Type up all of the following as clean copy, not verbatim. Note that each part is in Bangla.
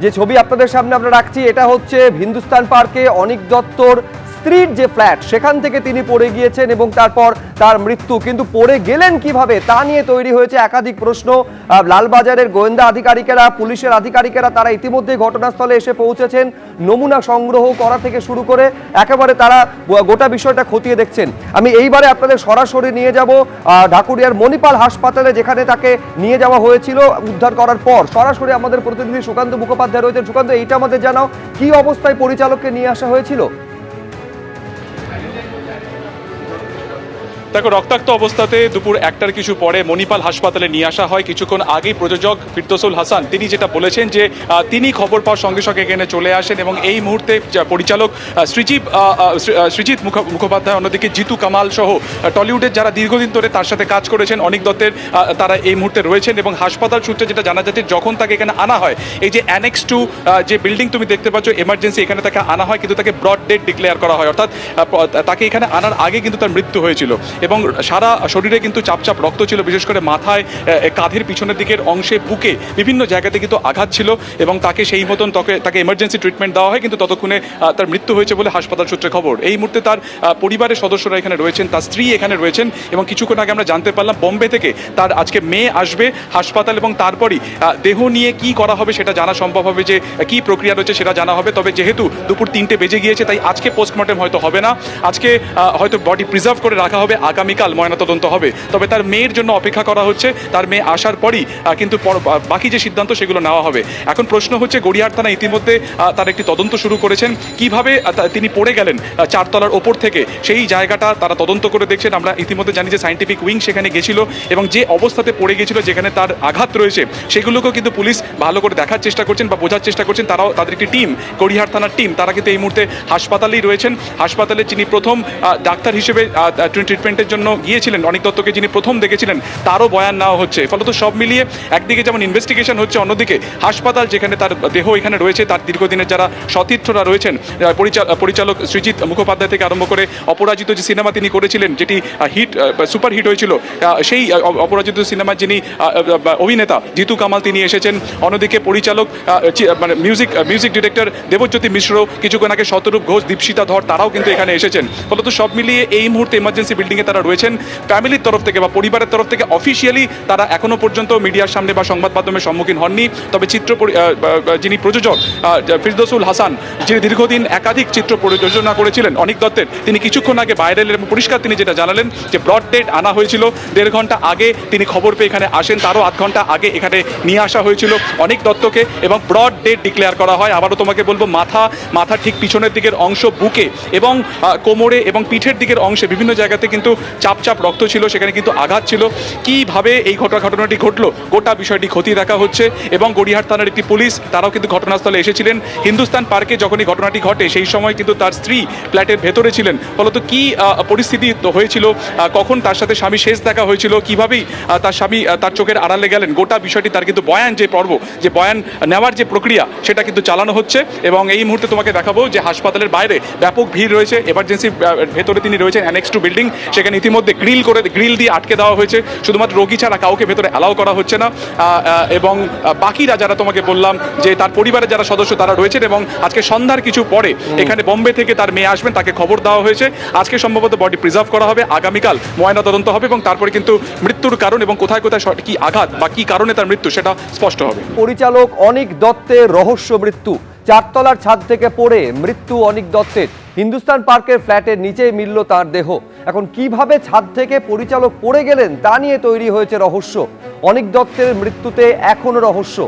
যে ছবি আপনাদের সামনে আমরা রাখছি এটা হচ্ছে হিন্দুস্তান পার্কে অনিক দত্তর স্ত্রীর যে ফ্ল্যাট সেখান থেকে তিনি পড়ে গিয়েছেন এবং তারপর তার মৃত্যু। কিন্তু পড়ে গেলেন কিভাবে তা নিয়ে তৈরি হয়েছে একাধিক প্রশ্ন। লালবাজারের গোয়েন্দা আধিকারিকেরা, পুলিশের আধিকারিকেরা তারা ইতিমধ্যে ঘটনাস্থলে এসে পৌঁছেছেন। নমুনা সংগ্রহ করা থেকে শুরু করে একেবারে তারা গোটা বিষয়টা খতিয়ে দেখছেন। আমি এইবারে আপনাদের সরাসরি নিয়ে যাব ঢাকুরিয়ার মণিপাল হাসপাতালে, যেখানে তাকে নিয়ে যাওয়া হয়েছিল উদ্ধার করার পর। সরাসরি আমাদের প্রতিনিধি সুকান্ত মুখোপাধ্যায় রয়েছেন। সুকান্ত, এইটা আমাদের জানাও, কি অবস্থায় পরিচালককে নিয়ে আসা হয়েছিল? দেখো, রক্তাক্ত অবস্থাতে দুপুর 1টার কিছু পরে মণিপাল হাসপাতালে নিয়ে আসা হয়। কিছুক্ষণ আগেই প্রযোজক ফিরদৌসুল হাসান তিনি যেটা বলেছেন যে তিনি খবর পাওয়ার সঙ্গে সঙ্গে এখানে চলে আসেন এবং এই মুহূর্তে পরিচালক সৃজিত মুখোপাধ্যায়, অন্যদিকে জিতু কামাল সহ টলিউডের যারা দীর্ঘদিন ধরে তার সাথে কাজ করেছেন অনিক দত্তের, তারা এই মুহূর্তে রয়েছেন। এবং হাসপাতাল সূত্রে যেটা জানা যাচ্ছে, যখন তাকে এখানে আনা হয়, এই যে অ্যানেক্স 2 যে বিল্ডিং তুমি দেখতে পাচ্ছ এমার্জেন্সি, এখানে তাকে আনা হয়, কিন্তু তাকে ব্রড ডেড ডিক্লেয়ার করা হয়। অর্থাৎ তাকে এখানে আনার আগে কিন্তু তার মৃত্যু হয়েছিল এবং সারা শরীরে কিন্তু চাপচাপ রক্ত ছিল, বিশেষ করে মাথায়, কাঁধের পিছনের দিকের অংশে, বুকে বিভিন্ন জায়গাতে কিন্তু আঘাত ছিল এবং তাকে সেই মতন তাকে এমার্জেন্সি ট্রিটমেন্ট দেওয়া হয়, কিন্তু ততক্ষণে তার মৃত্যু হয়েছে বলে হাসপাতাল সূত্রে খবর। এই মুহূর্তে তার পরিবারের সদস্যরা এখানে রয়েছেন, তার স্ত্রী এখানে রয়েছেন এবং কিছুক্ষণ আগে আমরা জানতে পারলাম বোম্বে থেকে তার আজকে মেয়ে আসবে হাসপাতাল এবং তারপরই দেহ নিয়ে কি করা হবে সেটা জানা সম্ভব হবে, যে কি প্রক্রিয়া রয়েছে সেটা জানা হবে। তবে যেহেতু দুপুর 3টে বেজে গিয়েছে, তাই আজকে পোস্টমর্টেম হয়তো হবে না, আজকে হয়তো বডি প্রিজার্ভ করে রাখা হবে, আগামীকাল ময়নাতদন্ত হবে। তবে তার মেয়ের জন্য অপেক্ষা করা হচ্ছে, তার মেয়ে আসার পরই কিন্তু বাকি যে সিদ্ধান্ত সেগুলো নেওয়া হবে। এখন প্রশ্ন হচ্ছে, গড়িয়াহাট থানা ইতিমধ্যে তার একটি তদন্ত শুরু করেছেন, কিভাবে তিনি পড়ে গেলেন 4 তলার ওপর থেকে সেই জায়গাটা তারা তদন্ত করে দেখছেন। আমরা ইতিমধ্যে জানি যে সায়েন্টিফিক উইং সেখানে গেছিল এবং যে অবস্থাতে পড়ে গেছিল, যেখানে তার আঘাত রয়েছে, সেগুলোকেও কিন্তু পুলিশ ভালো করে দেখার চেষ্টা করছেন বা বোঝার চেষ্টা করছেন। তারাও তাদের একটি টিম, গড়িয়াহাট থানার টিম, তারা কিন্তু এই মুহূর্তে হাসপাতালেই রয়েছেন। হাসপাতালে যিনি প্রথম ডাক্তার হিসেবে ট্রিটমেন্টের জন্য গিয়েছিলেন, অনিক দত্তকে যিনি প্রথম দেখেছিলেন, তারও বয়ান নেওয়া হচ্ছে। ফলত সব মিলিয়ে একদিকে যেমন ইনভেস্টিগেশন হচ্ছে, অন্যদিকে হাসপাতাল যেখানে তার দেহ এখানে রয়েছে, তার দীর্ঘদিনের যারা সতীর্থরা রয়েছেন, পরিচালক সৃজিত মুখোপাধ্যায় থেকে আরম্ভ করে অপরাজিত যে সিনেমা তিনি করেছিলেন, যেটি সুপার হিট হয়েছিল, সেই অপরাজিত সিনেমার যিনি অভিনেতা জিতু কামাল তিনি এসেছেন। অন্যদিকে পরিচালক মানে মিউজিক ডিরেক্টর দেবজ্যোতি মিশ্র, কিছুক্ষণ আগে শতরূপ ঘোষ, দীপশিতা ধর, তারাও কিন্তু এখানে এসেছেন। ফলত সব মিলিয়ে এই মুহূর্তে ইমার্জেন্সি বিল্ডিংয়ে তারা রয়েছেন। ফ্যামিলির তরফ থেকে বা পরিবারের তরফ থেকে অফিসিয়ালি তারা এখনো পর্যন্ত মিডিয়ার সামনে বা সংবাদ মাধ্যমের সম্মুখীন হননি। তবে যিনি প্রযোজক ফিরদৌসুল হাসান, যিনি দীর্ঘদিন একাধিক চিত্র প্রযোজনা করেছিলেন অনিক দত্তের, তিনি কিছুক্ষণ আগে বাইরে এলেন এবং পরিষ্কার তিনি যেটা জানালেন যে ব্রড ডেড আনা হয়েছিল, 1.5 ঘন্টা আগে তিনি খবর পেয়ে এখানে আসেন, তারও 8 ঘন্টা আগে এখানে নিয়ে আসা হয়েছিল অনিক দত্তকে এবং ব্রড ডেড ডিক্লেয়ার করা হয়। আবারও তোমাকে বলবো, মাথা ঠিক পিছনের দিকের অংশ, বুকে এবং কোমরে এবং পিঠের দিকের অংশে বিভিন্ন জায়গাতে কিন্তু চাপচাপ রক্ত ছিল, সেখানে কিন্তু আঘাত ছিল। কিভাবে এই ঘটনাটি ঘটলো, গোটা বিষয়টি খতিয়ে দেখা হচ্ছে এবং গড়িয়াহাট থানার একটি পুলিশ, তারাও কিন্তু ঘটনাস্থলে এসেছিলেন। হিন্দুস্তান পার্কে যখন এই ঘটনাটি ঘটে, সেই সময় কিন্তু তার স্ত্রী ফ্ল্যাটের ভেতরে ছিলেন। ফলত কি পরিস্থিতি হয়েছিল, কখন তার সাথে স্বামী শেষ দেখা হয়েছিল, কিভাবেই তার স্বামী তার চোখের আড়ালে গেলেন, গোটা বিষয়টি তার কিন্তু বয়ান যে পর্ব, যে বয়ান নেওয়ার যে প্রক্রিয়া, সেটা কিন্তু চালানো হচ্ছে। এবং এই মুহূর্তে তোমাকে দেখাবো যে হাসপাতালের বাইরে ব্যাপক ভিড় রয়েছে। এমার্জেন্সি ভেতরে তিনি রয়েছেন, অ্যানেক্স 2 বিল্ডিং, সেখানে ইতিমধ্যে গ্রিল দিয়ে আটকে দেওয়া হয়েছে, শুধুমাত্র রোগী ছাড়া কাউকে ভেতরে অ্যালাউ করা হচ্ছে না। এবং বাকিরা যারা তোমাকে বললাম যে তার পরিবারের যারা সদস্য তারা রয়েছেন এবং আজকে সন্ধ্যার কিছু পরে এখানে বোম্বে থেকে তার মেয়ে আসবেন, তাকে খবর দেওয়া হয়েছে। আজকে সম্ভবত বডি প্রিজার্ভ করা হবে, আগামীকাল ময়নাতদন্ত হবে এবং তারপরে কিন্তু মৃত্যুর কারণ এবং কোথায় কোথায় কি আঘাত বা কি কারণে তার মৃত্যু সেটা স্পষ্ট হবে। পরিচালক অনিক দত্তের রহস্য মৃত্যু, 4 তলার ছাদ থেকে পড়ে মৃত্যু অনিক দত্তের। হিন্দুস্তান পার্কের ফ্ল্যাটের নিচেই মিলল তার দেহ। এখন কিভাবে ছাদ থেকে পরিচালক পড়ে গেলেন তা নিয়ে তৈরি হয়েছে রহস্য। অনিক দত্তের মৃত্যুতে এখনো রহস্য।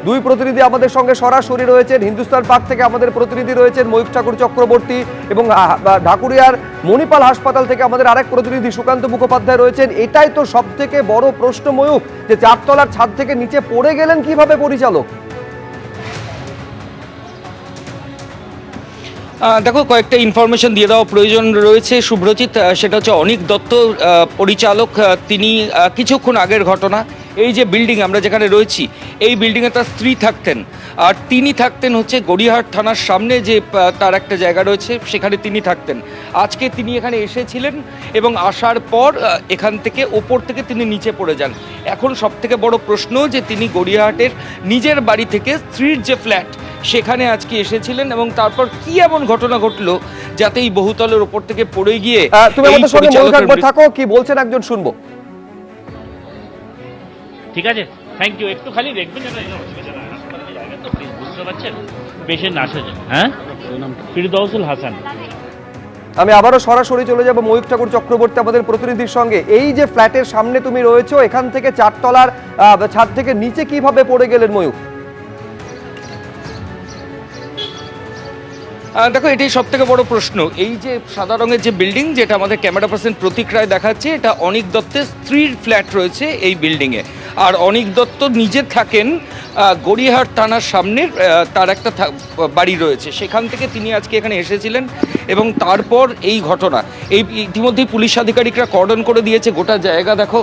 দুই প্রতিনিধি আমাদের সঙ্গে সরাসরি রয়েছেন। হিন্দুস্তান পার্ক থেকে আমাদের প্রতিনিধি রয়েছেন ময়ূখ ঠাকুর চক্রবর্তী এবং ঢাকুরিয়ার মণিপাল হাসপাতাল থেকে আমাদের আরেক প্রতিনিধি সুকান্ত মুখোপাধ্যায় রয়েছেন। এটাই তো সব থেকে বড় প্রশ্ন ময়ূখ, যে 4 তলার ছাদ থেকে নিচে পড়ে গেলেন কিভাবে পরিচালক? দেখো, কয়েকটা ইনফরমেশন দিয়ে দেওয়া প্রয়োজন রয়েছে শুভ্রজিৎ। সেটা হচ্ছে অনিক দত্ত পরিচালক, তিনি কিছুক্ষণ আগের ঘটনা, এই যে বিল্ডিং আমরা যেখানে রয়েছি, এই বিল্ডিংয়ে তার স্ত্রী থাকতেন, আর তিনি থাকতেন হচ্ছে গড়িয়াহাট থানার সামনে যে তার একটা জায়গা রয়েছে, সেখানে তিনি থাকতেন। আজকে তিনি এখানে এসেছিলেন এবং আসার পর এখান থেকে ওপর থেকে তিনি নিচে পড়ে যান। এখন সবথেকে বড় প্রশ্ন যে তিনি গড়িয়াহাটের নিজের বাড়ি থেকে স্ত্রীর যে ফ্ল্যাট সেখানে আজকে এসেছিলেন এবং তারপর কি এমন ঘটনা ঘটলো যাতে এই বহুতলের ওপর থেকে পড়ে গিয়ে তুমি আমাদের সঙ্গে মৌখিক একবার থাকো, কি বলছেন একজন শুনবো। ঠিক আছে, থ্যাংক ইউ। একটু খালি দেখবেন যেন অসুবিধা না হয়, হাসপাতালের জায়গা তো প্লিজ, বুঝতে পারছেন পেশেন্ট আসে যে। হ্যাঁ, ফিরদৌসুল হাসান। আমি আবারও সরাসরি চলে যাব ময়ূক ঠাকুর চক্রবর্তী আমাদের প্রতিনিধির সঙ্গে। এই যে ফ্ল্যাটের সামনে তুমি রয়েছো, এখান থেকে 4 তলার ছাদ থেকে নিচে কিভাবে পড়ে গেলেন ময়ূক? দেখো, এটাই সব থেকে বড় প্রশ্ন। এই যে সাদা রঙের যে বিল্ডিং, যেটা আমাদের ক্যামেরা পার্সন প্রতীক রায় দেখাচ্ছে, এটা অনিক দত্তের স্ত্রীর ফ্ল্যাট রয়েছে এই বিল্ডিংয়ে। আর অনিক দত্ত নিজে থাকেন গড়িয়াহাট থানার সামনে, তার একটা বাড়ি রয়েছে, সেখান থেকে তিনি আজকে এখানে এসেছিলেন এবং তারপর এই ঘটনা। এই ইতিমধ্যেই পুলিশ আধিকারিকরা কর্ডন করে দিয়েছে গোটা জায়গা। দেখো,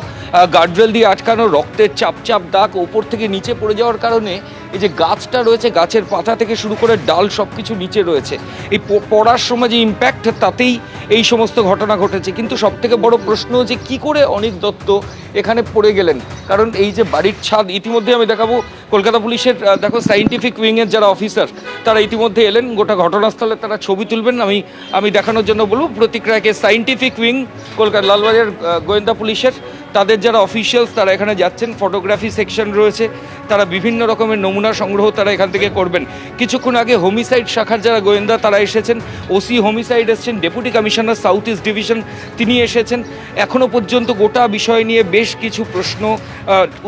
গার্ডরেল দিয়ে আটকানো, রক্তের চাপ চাপ দাগ, ওপর থেকে নিচে পড়ে যাওয়ার কারণে এই যে গাছটা রয়েছে, গাছের পাতা থেকে শুরু করে ডাল সব কিছু নিচে রয়েছে। এই পড়ার সময় যে ইম্প্যাক্ট, তাতেই এই সমস্ত ঘটনা ঘটেছে। কিন্তু সব থেকে বড় প্রশ্ন যে কি করে অনিক দত্ত এখানে পড়ে গেলেন, কারণ এই যে বাড়ির ছাদ, ইতিমধ্যে আমি দেখাবো কলকাতা পুলিশের দেখো সায়েন্টিফিক উইংয়ের যারা অফিসার, তারা ইতিমধ্যে এলেন গোটা ঘটনাস্থলে, তারা ছবি তুলবেন। আমি দেখানোর জন্য বলবো প্রতীক রায়কে। সায়েন্টিফিক উইং কলকাতা লালবাজার গোয়েন্দা পুলিশের তাদের যারা অফিসিয়ালস, তারা এখানে যাচ্ছেন। ফটোগ্রাফি সেকশন রয়েছে, তারা বিভিন্ন রকমের নমুনা সংগ্রহ তারা এখান থেকে করবেন। কিছুক্ষণ আগে হোমিসাইড শাখার যারা গোয়েন্দা তারা এসেছেন, ওসি হোমিসাইড এসেছেন, deputy commissioner south east division তিনি এসেছেন। এখনও পর্যন্ত গোটা বিষয় নিয়ে বেশ কিছু প্রশ্ন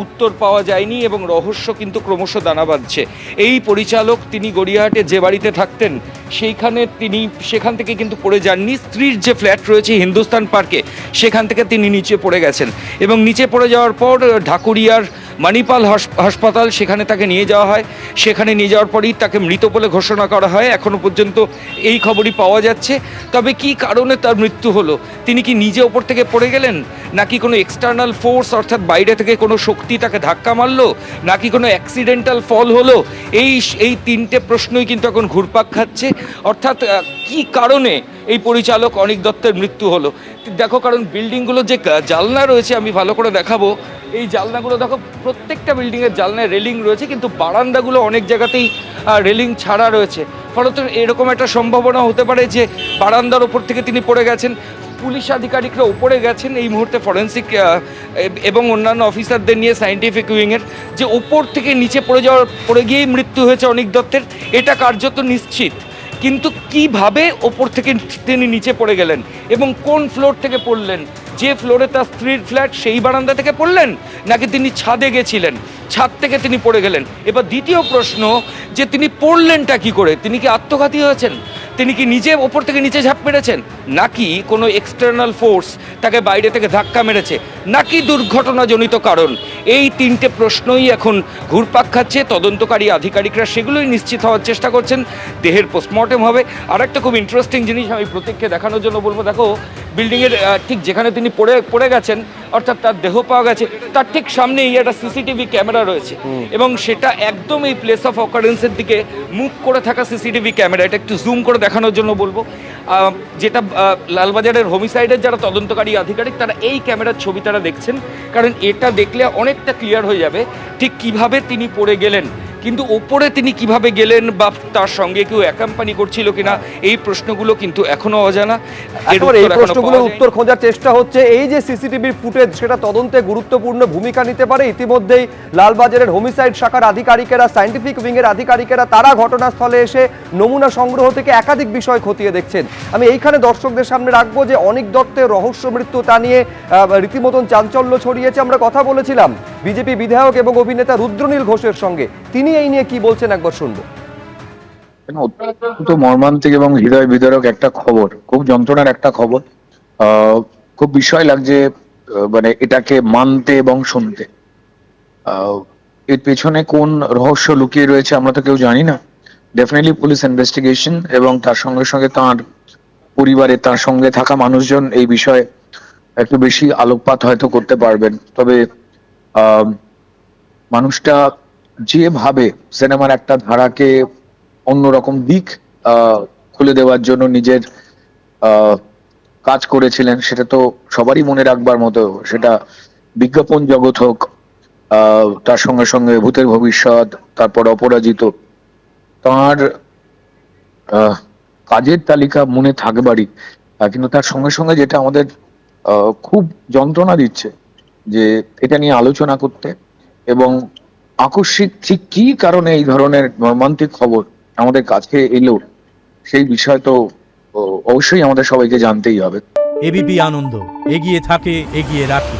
উত্তর পাওয়া যায়নি এবং রহস্য কিন্তু ক্রমশ দানা বাঁধছে। এই পরিচালক তিনি গড়িয়াহাটে যে বাড়িতে থাকতেন সেখান থেকে কিন্তু পড়ে যাননি। স্ত্রীর যে ফ্ল্যাট রয়েছে হিন্দুস্তান পার্কে, সেখান থেকে তিনি নিচে পড়ে গেছেন এবং নিচে পড়ে যাওয়ার পর ঢাকুরিয়ার মণিপাল হাসপাতাল, সেখানে তাকে নিয়ে যাওয়া হয়। সেখানে নিয়ে যাওয়ার পরই তাকে মৃত বলে ঘোষণা করা হয়। এখনও পর্যন্ত এই খবরই পাওয়া যাচ্ছে। তবে কি কারণে তার মৃত্যু হলো, তিনি কি নিজে ওপর থেকে পড়ে গেলেন, নাকি কোনো এক্সটার্নাল ফোর্স অর্থাৎ বাইরে থেকে কোনো শক্তি তাকে ধাক্কা মারলো, নাকি কোনো অ্যাক্সিডেন্টাল ফল হলো, এই তিনটে প্রশ্নই কিন্তু এখন ঘুরপাক খাচ্ছে। অর্থাৎ কি কারণে এই পরিচালক অনিক দত্তের মৃত্যু হলো। দেখো, কারণ বিল্ডিংগুলো যে জানলা রয়েছে, আমি ভালো করে দেখাবো। এই জানলাগুলো দেখো, প্রত্যেকটা বিল্ডিংয়ের জানলায় রেলিং রয়েছে, কিন্তু বারান্দাগুলো অনেক জায়গাতেই রেলিং ছাড়া রয়েছে। ফলত এরকম একটা সম্ভাবনা হতে পারে যে বারান্দার ওপর থেকে তিনি পড়ে গেছেন। পুলিশ আধিকারিকরা উপরে গেছেন এই মুহূর্তে, ফরেন্সিক এবং অন্যান্য অফিসারদের নিয়ে সায়েন্টিফিক উইংয়ের, যে ওপর থেকে নিচে পড়ে গিয়েই মৃত্যু হয়েছে অনিক দত্তের, এটা কার্যত নিশ্চিত। কিন্তু কিভাবে ওপর থেকে তিনি নিচে পড়ে গেলেন এবং কোন ফ্লোর থেকে পড়লেন, যে ফ্লোরে তার স্ত্রীর ফ্ল্যাট সেই বারান্দা থেকে পড়লেন, নাকি তিনি ছাদে গেছিলেন, ছাদ থেকে তিনি পড়ে গেলেন। এবার দ্বিতীয় প্রশ্ন যে তিনি পড়লেনটা কি করে, তিনি কি আত্মঘাতী হয়েছেন, তিনি কি নিজে ওপর থেকে নিচে ঝাঁপ মেরেছেন, নাকি কোনো এক্সটার্নাল ফোর্স তাকে বাইরে থেকে ধাক্কা মেরেছে, নাকি দুর্ঘটনাজনিত কারণ? এই তিনটে প্রশ্নই এখন ঘুরপাক খাচ্ছে। তদন্তকারী আধিকারিকরা সেগুলোই নিশ্চিত হওয়ার চেষ্টা করছেন। দেহের পোস্টমর্টেম হবে। আর একটা খুব ইন্টারেস্টিং জিনিস আমি প্রত্যেককে দেখানোর জন্য বলবো। দেখো, বিল্ডিংয়ের ঠিক যেখানে তিনি পড়ে গেছেন, অর্থাৎ তার দেহ পাওয়া গেছে, তার ঠিক সামনেই একটা সিসিটিভি ক্যামেরা রয়েছে এবং সেটা একদম এই প্লেস অফ অকারেন্সের দিকে মুভ করে থাকা সিসিটিভি ক্যামেরা। এটা একটু জুম করে দেখানোর জন্য বলবো। যেটা লালবাজারের হোমিসাইডের যারা তদন্তকারী আধিকারিক, তারা এই ক্যামেরার ছবি তারা দেখছেন, কারণ এটা দেখলে অনেকটা ক্লিয়ার হয়ে যাবে ঠিক কিভাবে তিনি পড়ে গেলেন। কিন্তু ওপরে তিনি কিভাবে গেলেন বা তার সঙ্গে কেউ অ্যাকাম্পানি করছিল কিনা, এই প্রশ্নগুলো কিন্তু এখনো অজানা। এই প্রশ্নগুলোর উত্তর খোঁজার চেষ্টা হচ্ছে। এই যে সিসিটিভির ফুটেজ, সেটা তদন্তে গুরুত্বপূর্ণ ভূমিকা নিতে পারে। ইতিমধ্যেই লালবাজারের হোমিসাইড শাখার আধিকারিকেরা, সায়েন্টিফিক উইংয়ের আধিকারিকেরা, তারা ঘটনাস্থলে এসে নমুনা সংগ্রহ থেকে একাধিক বিষয় খতিয়ে দেখছেন। আমি এইখানে দর্শকদের সামনে রাখবো যে অনিক দত্তের রহস্য মৃত্যু, তা নিয়ে রীতিমতন চাঞ্চল্য ছড়িয়েছে। আমরা কথা বলেছিলাম বিজেপি বিধায়ক এবং অভিনেতা রুদ্রনীল ঘোষের সঙ্গে, তিনি এই নিয়ে কি বলছেন একবার শুনবো। অত্যন্ত মর্মান্তিক এবং হৃদয় বিদারক একটা খবর, খুব যন্ত্রণার একটা খবর। খুব বিষয় লাগছে মানে এটাকে মানতে এবং শুনতে। এর পেছনে কোন রহস্য লুকিয়ে রয়েছে আমরা তো কেউ জানি না। ডেফিনেটলি পুলিশ ইনভেস্টিগেশন এবং তার সঙ্গে সঙ্গে তার পরিবারে, তার সঙ্গে থাকা মানুষজন এই বিষয়ে একটু বেশি আলোকপাত হয়তো করতে পারবেন। তবে মানুষটা যেভাবে সিনেমার একটা ধারাকে অন্যরকম দিক খুলে দেওয়ার জন্য নিজের কাজ করেছিলেন, সেটা তো সবারই মনে রাখবার মতো। সেটা বিজ্ঞাপন জগৎ হোক, তার সঙ্গে সঙ্গে ভূতের ভবিষ্যৎ, তারপর অপরাজিত, তার কাজের তালিকা মনে থাকবারই। কিন্তু তার সঙ্গে সঙ্গে যেটা আমাদের খুব যন্ত্রণা দিচ্ছে, যে এটা নিয়ে আলোচনা করতে, এবং আকস্মিক ঠিক কি কারণে এই ধরনের মর্মান্তিক খবর আমাদের কাছে এলো, সেই বিষয় তো অবশ্যই আমাদের সবাইকে জানতেই হবে। এবিপি আনন্দ, এগিয়ে থাকে, এগিয়ে রাখে।